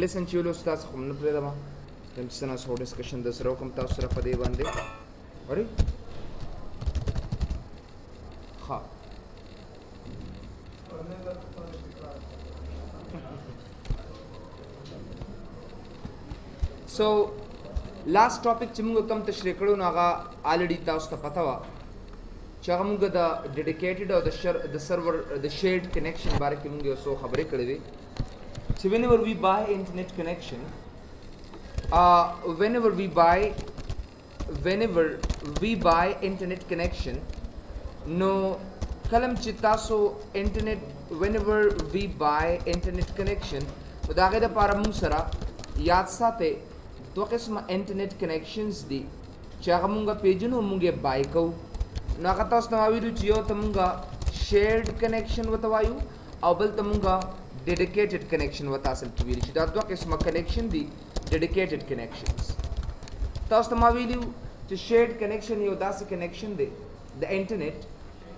لیسن چې ول استاد خو نه پرې دما تم څنګه سو ډسکشن د سره کوم تاسو سره په دې باندې اوري ها سو لاست ټاپک چې موږ کوم تشریح کړو نو هغه الریډي تاسو ته پتا و چې هغه موږ د ډیډیکیټډ او د سرور د شیرډ کنیکشن باره کې موږ یو څو خبرې کړې وې چې whenever we buy internet connection whenever we buy internet connection no کلم چې تاسو انټرنیټ whenever we buy internet connection دا غیر لپاره موږ سره یاد ساتئ دو قسمه انټرنیټ کنیکشنز دي چې هغه مونږه پیژنو مونږه بای کوو نو هغه تاسو ته ویلو چې یو ته مونږه شیرډ کنیکشن وته وایو او بل ته مونږه ډیډیکیټډ کنیکشن وته اصل کې ویل شي دا دوه قسمه کنیکشن دي ډیډیکیټډ کنیکشنز تاسو ته ویلو چې شیرډ کنیکشن یو داسې کنیکشن دی د انټرنیټ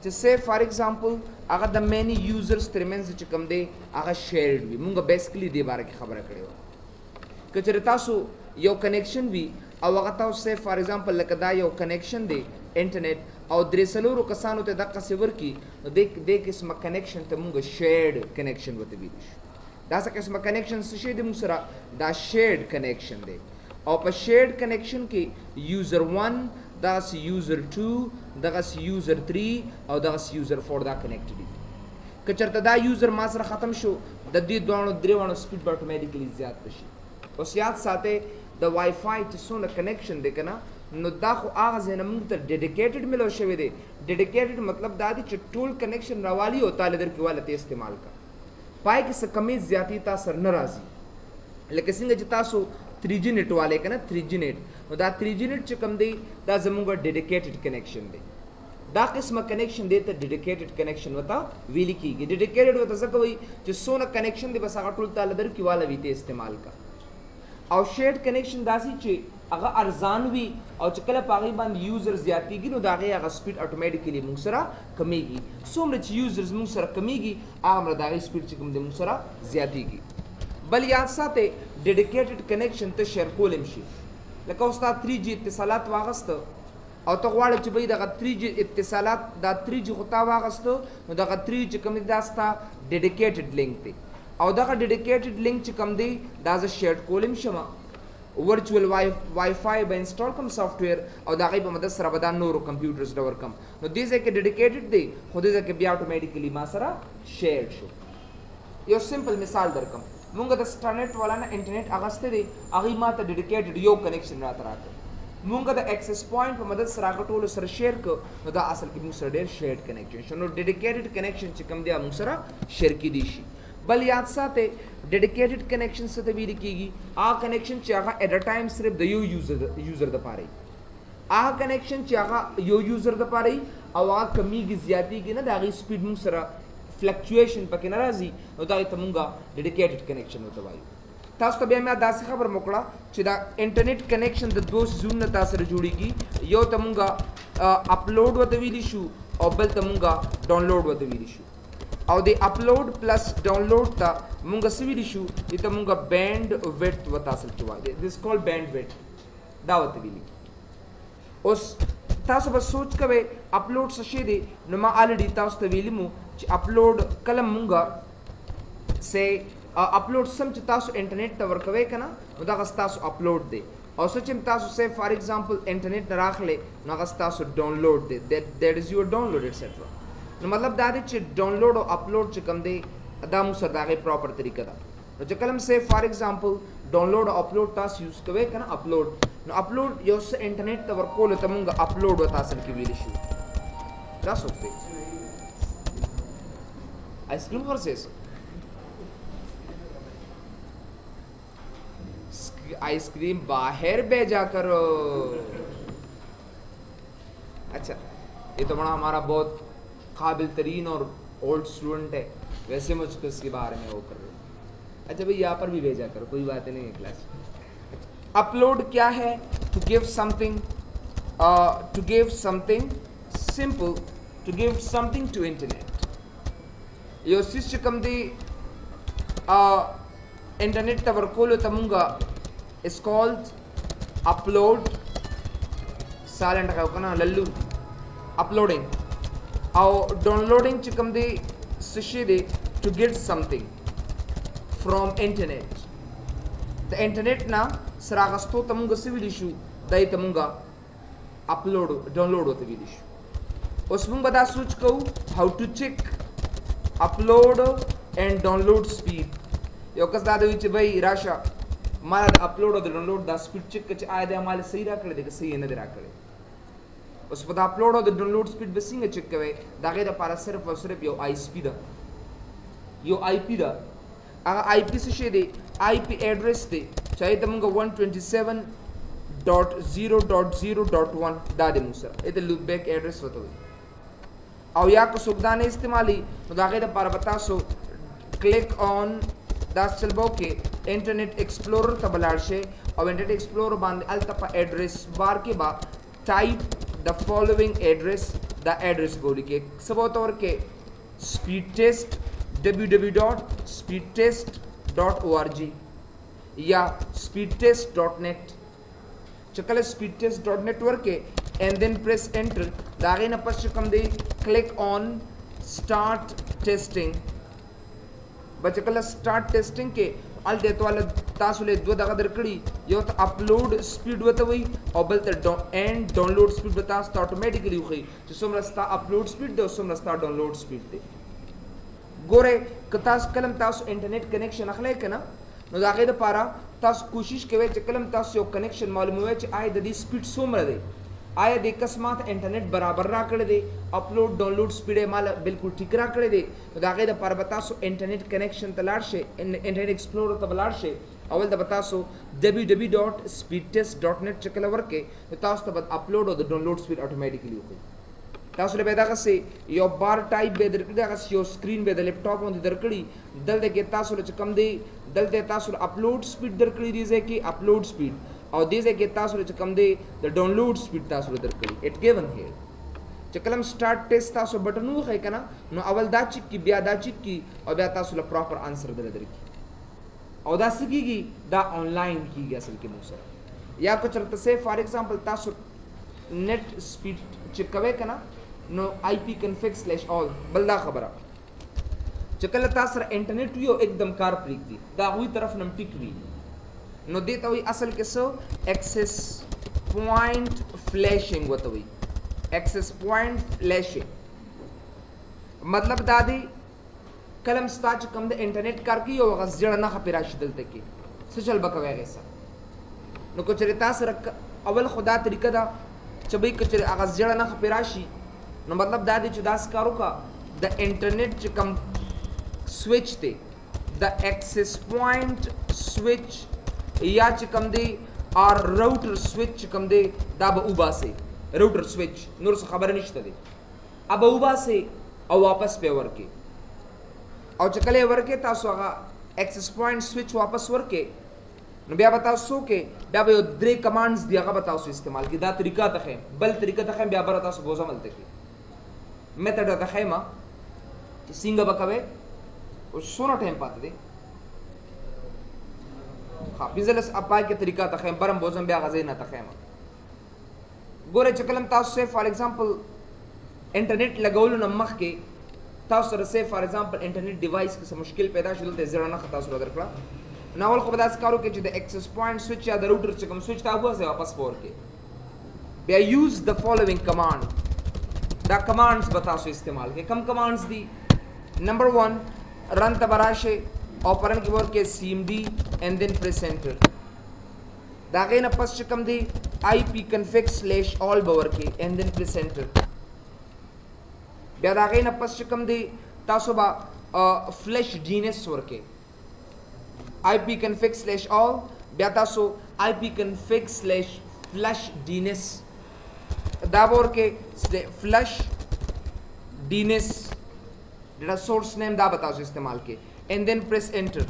چې سه فار ایگزامپل هغه د مینی یوزرز ترمنځ چې کوم دی هغه شیرډ وي مونږه بیسیکلی دې باره کې خبره کړې و کچره تاسو یو کنیکشن وی او هغه تاسو سه فار ایگزامپل لکه دا یو کنیکشن دی انټرنیټ او درې څلورو کسانو ته دغه سیور کی نو د قسمه کنیکشن ته موږ شیرډ کنیکشن وته ویل شي دا څه قسمه کنیکشن څه شي د موږ سره دا شیرډ کنیکشن دی او په شیرډ کنیکشن کې یوزر 1 دا سی یوزر 2 دغه سی یوزر 3 او دغه سی یوزر 4 دا کنیکټ دي کچرته دا یوزر ما سره ختم شو د دې دوه درېوانو سپیډ به اتوماتیکلی زیات شي اوس یاد ساتئ د وای فای چې څونه کنیکشن دی کنه نو دا خو هغه ځای نه موږ ته ډیډیکیټډ ملو شوی دی ډیډیکیټډ مطلب دا دی چې ټول کنیکشن راوالی او تعالی در کې والا ته استعمال کا پای کې څه کمی زیاتی تاسو نه راځي لکه څنګه چې تاسو 3G نیټ والے کنه 3G نیټ نو دا 3G نیټ چې کم دی دا زموږ ډیډیکیټډ کنیکشن دی دا قسمه کنیکشن دی ته ډیډیکیټډ کنیکشن وتا ویل کیږي ډیډیکیټډ وتا څه کوي چې څونه کنیکشن دی بس هغه ټول تعالی در کې والا وی ته استعمال کا او شیرډ کنیکشن داسي چې هغه ارزان وي او چې کله پاغي باندې یوزر زیاتېږي نو دا هغه سپیډ اتوماتیکلی موږ سره کمیږي څومره چې یوزرز موږ سره کمیږي هغه دا سپیډ چې کوم د موږ سره زیاتېږي بل یاد ساتئ ډیډیکیټډ کنیکشن ته شیر کولم شي لکه استاد 3G اتصالات واغسته او ته غواړې چې به دغه 3G اتصالات دا 3G خطا واغسته نو دغه 3G کوم دا ستا ډیډیکیټډ لینک دی او دغه ډیډیکیټډ لینک چې کوم دی دا ز شیر کولم شمه ورچوال وای فای به انسټال کوم سافټویر او دا غي په مدد سره به دا نورو کمپیوټرز ډور کم نو دې ځکه ډیډیکیټډ دی خو دې ځکه بیا اتوماتیکلی ما سره شیر شو یو سمپل مثال درکم مونږ د سټارنیټ والا نه انټرنیټ اغسته دی هغه ما ته ډیډیکیټډ یو کنیکشن راکړ مونږ د ایکسس پوینټ په مدد سره غټول سره شیر کو نو دا اصل کې موږ سره ډیر شیرډ کنیکشن نو ډیډیکیټډ کنیکشن چې کوم دی موږ سره شیر کې دي شي بل یاد ساتئ ډیډیکیټډ کنیکشن څه ته ویل کیږي هغه کنیکشن چې هغه ایٹ ا ټایم صرف د یو یوزر د پاره هغه کنیکشن چې هغه یو یوزر د پاره او هغه کمیږي زیاتېږي نه د هغې سپیډ موږ سره فلکچویشن پکې نه راځي نو دا ته مونږه ډیډیکیټډ کنیکشن وته وایو تاسو ته بیا مې داسې خبر موکړه چې دا انټرنیټ کنیکشن د دوه سيزونو تاسو سره جوړیږي یو ته مونږه اپلوډ وته ویلی شو او بل ته مونږه ډاونلوډ وته ویلی شو او د اپلوډ پلس ډاونلوډ ته مونږه څه ویلی شو چې ته مونږه بینډ ویډث وته اصل کې وایي دس کول بینډ ویډث دا وته ویلی اوس تاسو به سوچ کوئ اپلوډ څه شی دی نو ما الریډي تاسو ته ویلی مو چې اپلوډ کله مونږه سه اپلوډ سم چې تاسو انټرنیټ ته ورکوي کنه نو دا تاسو اپلوډ دی او چې تاسو سه فار ایگزامپل انټرنیټ نه راخلې نو هغه تاسو ډاونلوډ دی دیٹ از یور ډاونلوډ ایٹسټرا نو مطلب دا دی چې ډاونلوډ او اپلوډ چې کوم دی دا مو سره دغه پراپر طریقه ده نو چې کلم سه فار ایگزامپل ډاونلوډ او اپلوډ تاسو یوز کوي کنه اپلوډ نو اپلوډ یو څه انټرنیټ ته ورکول ته مونږ اپلوډ وتا اصل کې ویل شو دا سوچته ice cream versus ice cream बाहर भेजा करो अच्छा ये तो बड़ा हमारा बहुत काबिल तरीन और ओल्ड स्टूडेंट है वैसे मुझको इसके बारे में वो कर रहे अच्छा भाई यहाँ पर भी भेजा करो कोई बात नहीं है क्लास अपलोड क्या है to give something simple to give something to internet यो सिस कम दी internet ته ورکولو ته مونږه is called upload silent راو کنه للو uploading او downloading چې کوم دی سشي دی to get something from internet د انټرنیټ نه سره غستو ته مونږ څه ویلی شو دای ته مونږه upload download وته ویلی شو اوس مونږ به دا سوچ کوو how to check upload and download speed یو کس دا دی چې بھائی راشه ما د اپلوډ او د ډاونلوډ دا سپیډ چیک چې آیا د مال صحیح را کړی دی که صحیح نه دی را کړی اوس په د اپلوډ او د ډاونلوډ سپیډ به څنګه چیک کوئ د هغې دپاره صرف او صرف یو آی اس پي ده یو آی پي ده هغه آی پي څه شی دی آی پي ایډرس دی چې هغې ته مونږ 127.0.0.1 دا دی مونږ سره دې ته لوپ بیک ایډرس ورته وایي او یا که څوک دا نه استعمالي نو د هغې دپاره به تاسو کلیک آن دا چلبو کې انټرنیټ ایکسپلورر ته بلاړ شئ او انټرنیټ ایکسپلورر باندې هلته په ایډرس بار کې به ټایپ د فالوینګ ایډرس دا ایډرس به ولیکئ څه به ورته ورکئ سپیډ ټیسټ www.speedtest.org یا speedtest.net چې کله speedtest.net ورکئ and then press enter دا هغې نه پس چې کوم دی click on start testing بچ کله سٹارټ ټیسټینګ کې الته توله تاسو له دوه دغه درکړي یو ته اپلوډ سپیډ وته وي او بل ته اینڈ ډاونلوډ سپیډ به تاسو ته اتوماتیکلی وخی چې څومره ستا اپلوډ سپیډ دی او څومره ستا ډاونلوډ سپیډ دی ګوره که تاسو کلم تاسو انټرنیټ کنیکشن اخلئ که نه نو د هغې دپاره تاسو کوشش کوئ چې کلم تاسو یو کنیکشن معلوموئ چې آیا د دې سپیډ څومره دی آیا د کس ماته انټرنیټ برابر را کړی دی اپلوډ ډاونلوډ سپیډ یې مال بالکل ټیک را کړی دی نو د هغې دپاره به تاسو انټرنیټ کنیکشن ته لاړ شئ انټرنیټ ایکسپلورر ته به لاړ شئ اول ته به تاسو www.speedtest.net چې کله ورکئ نو تاسو ته به اپلوډ او د ډاونلوډ سپیډ اتوماتیکلی وکړي تاسو له به دغسې یو بار ټایپ به درکړي دغسې یو سکرین به د لیپټاپ باندې درکړي دلته کې تاسو له چې کوم دی دلته تاسو اپلوډ سپیډ درکړي دې ځای کې اپلوډ سپیډ او دې ځای کې تاسو له چې کوم دی د ډاونلوډ سپیډ تاسو له درکړي اټ ګیون هیر چې کله سٹارټ ټیسټ تاسو بټن ووهئ که نه نو اول دا چیک کی بیا دا چیک کی او بیا تاسو له پراپر آنسر دله درکړي او دا څه کېږي دا آنلاین کېږي اصل کې موږ سره یا که چېرته سې فار ایگزامپل تاسو نیټ سپیډ چیک کوئ که نه نو آی پی کنفګ سلیش آل بل دا خبره چې کله تاسو سره انټرنیټ وي او एकदम کار پرېږدي د هغوی طرف نه ټیک وي نو دې ته وایي اصل کې څه ایکسس پوینټ فلیشنګ ورته وایي ایکسس پوینټ فلیشنګ مطلب دا دی کله هم ستا چې کوم د انټرنیټ کار کوي او هغه زیړه نښه پرې راشي دلته کې څه چل به کوئ هغې سره نو که چېرې تا سره اول خو دا طریقه ده چې بهی که چېرې هغه زیړه نښه پرې راشي نو مطلب دا دی چې داسې کار وکړه د انټرنیټ چې کوم سویچ دی د ایکسس پوینټ سویچ یا چې کوم دی اور راوټر سویچ چې کوم دی دا به وباسئ راوټر سویچ نور څه خبره نشته دی اب وباسئ او واپس پې ورکړئ او چې کله یې ورکړئ تاسو هغه ایکسس پوینټ سویچ واپس ورکړئ نو بیا به تاسو څه وکړئ بیا به یو 3 کمانډز دي هغه به تاسو استعمال کړئ دا طریقه ته ښیم بل طریقه ته ښیم بیا به تاسو بوز عملته کړئ میتھډ ته ښیم چې څنګه به کوئ اوس څونه ټایم پاتې دی ها بزنس اپای کې طریقہ ته خیم برم بوزم بیا غزې نه ته خیم ګوره چې کلم تاسو سه فار ایگزامپل انټرنیټ لګولو نه مخکې تاسو سره سه فار ایگزامپل انټرنیټ ډیوایس کې څه مشکل پیدا شول ته زړه نه خطا سره درکړه ناول خو به داسې کارو کې چې د ایکسس پوینټ سویچ یا د راوټر چې کوم سویچ تاسو واسه واپس پور کې بیا یوز د فالوینګ کمانډ دا کمانډز به تاسو استعمال کې کم کمانډز دي نمبر 1 رن ته براشه او پرن کې ورکه cmd and then press enter دا غې نه پس چې کوم دی ipconfig/all به ورکه and then press enter بیا دا غې نه پس چې کوم دی تاسو به flash dns ورکه ipconfig/all بیا تاسو ipconfig/flash dns دا ورکه flash dns دا source name دا به تاسو استعمال کې and then press enter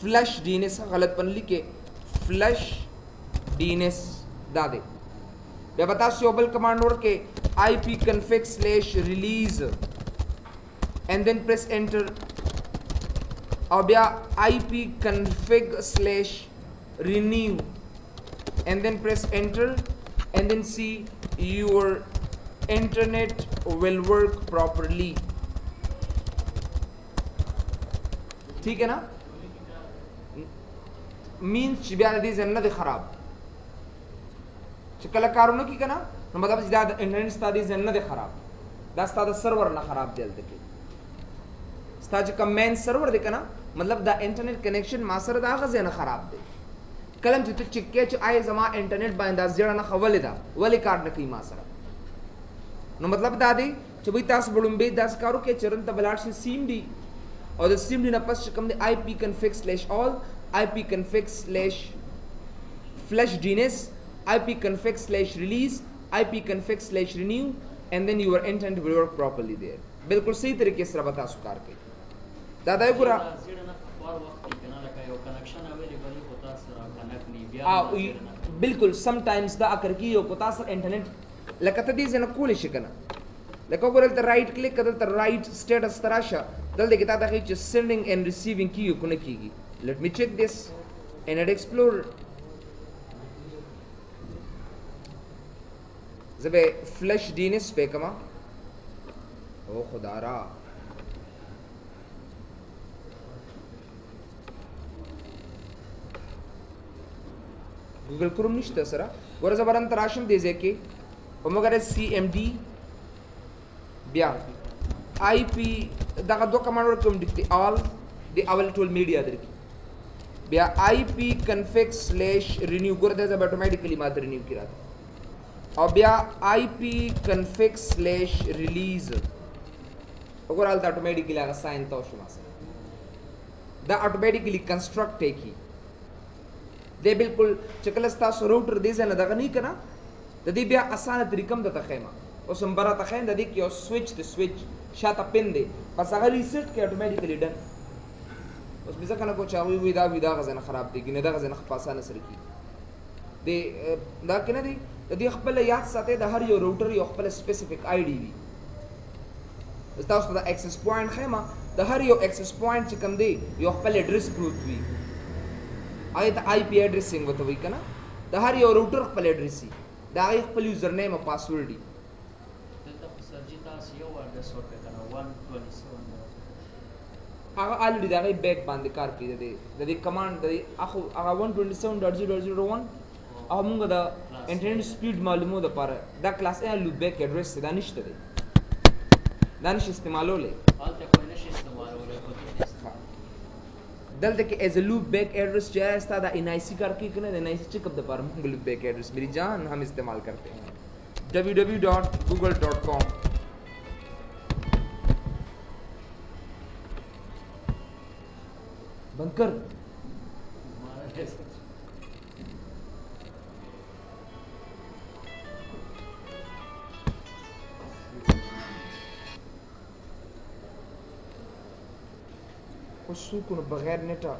flash dns غلط پن لیکه flash dns دا دے بیا بتا سو بل کمانڈ ورکه ipconfig/release and then press enter और बिया ipconfig/renew and then press enter and then see your internet will work properly. ठीक है ना? मीन्स چې بیا د دې ځای نه دی خراب چې کله کارونه کوي که نه نو مطلب چې دا د انټرنېټ ستا دې ځای نه دی خراب دا ستا د سرور نه خراب دی هلته کې ستا چې کوم مین سرور دی که نه مطلب دا انټرنېټ کنیکشن ما سره د هغه ځای نه خراب دی کله چې ته چک کې چې آیا زما انټرنېټ باندې دا زیړه نښه ولې ده ولې کار نه کوي ما سره نو مطلب دا دی چې وایي تاسو به لومبۍ داسې کار وکړئ چې رن ته به لاړ شي سیم ډي او د سیم ډي نه پس چې کوم دی ipconfig/all ipconfig/flushdns ipconfig/release ipconfig/renew and then your internet will work properly there बिल्कुल सही तरीके से बता सुकार के दादा ये पूरा बिल्कुल समटाइम्स दा अकर की यो कोता सर इंटरनेट लकत दी जन कोल शिकना लको बोलत राइट क्लिक कदल त राइट स्टेटस तराशा दल दे किता दखी च सेंडिंग एंड रिसीविंग की यो कोने कीगी let me check this internet explorer जबे फ्लश डीएनएस पे कमा ओ खुदारा गूगल क्रोम निश्चित सरा वर जबरन तराशम दे जे मगर सीएमडी बिया आईपी दागा दो कमांड वर कम दिखते ऑल द अवेलेबल मीडिया दर बिया ipconfig/renew कर दे जब ऑटोमेटिकली मात्र रिन्यू किया था और बिया ipconfig/release अगर आल ऑटोमेटिकली आगा साइन तो शुमा से दा ऑटोमेटिकली कंस्ट्रक्ट है की दे बिल्कुल चकलस्ता रूटर दे से न दगा नहीं करना ददी बिया आसान तरीकम द तखैमा और संबरा तखैन ददी की और स्विच शाता पिन दे बस अगर रीसेट के ऑटोमेटिकली डन उस बिजा कना को चावी विदा गजन खराब दी कि नदा गजन खपासा नसर की दे दा किना दी ददी खपल याद साथे द हर यो रूटर यो खपल स्पेसिफिक आईडी वी तास द एक्सेस पॉइंट खैमा द हर यो एक्सेस पॉइंट च कम दे यो खपल एड्रेस प्रूफ वी आए त आईपी एड्रेसिंग वतो वी कना द हर यो रूटर खपल एड्रेस दा आई खपल यूजर नेम और पासवर्ड दी सर्जिता सीओ एड्रेस और पे कना 127 आगा ऑलरेडी दा गई बैक बांध कार की दे कमांड दे आखो आगा 127.0.0.1 आमुंगा दा इंटरनेट स्पीड मालूम दा पर दा क्लास ए लूप बैक एड्रेस से दानिश दे दानिश इस्तेमाल हो ले हाल तक कोई नहीं इस्तेमाल हो रहा दल तक as a loopback address जो है इसका दा एनआईसी कार की कने एनआईसी चेकअप दा पर मुंगा लूप बैक एड्रेस मेरी जान हम इस्तेमाल करते हैं www.google.com बंद कर सुकून बगैर नेटा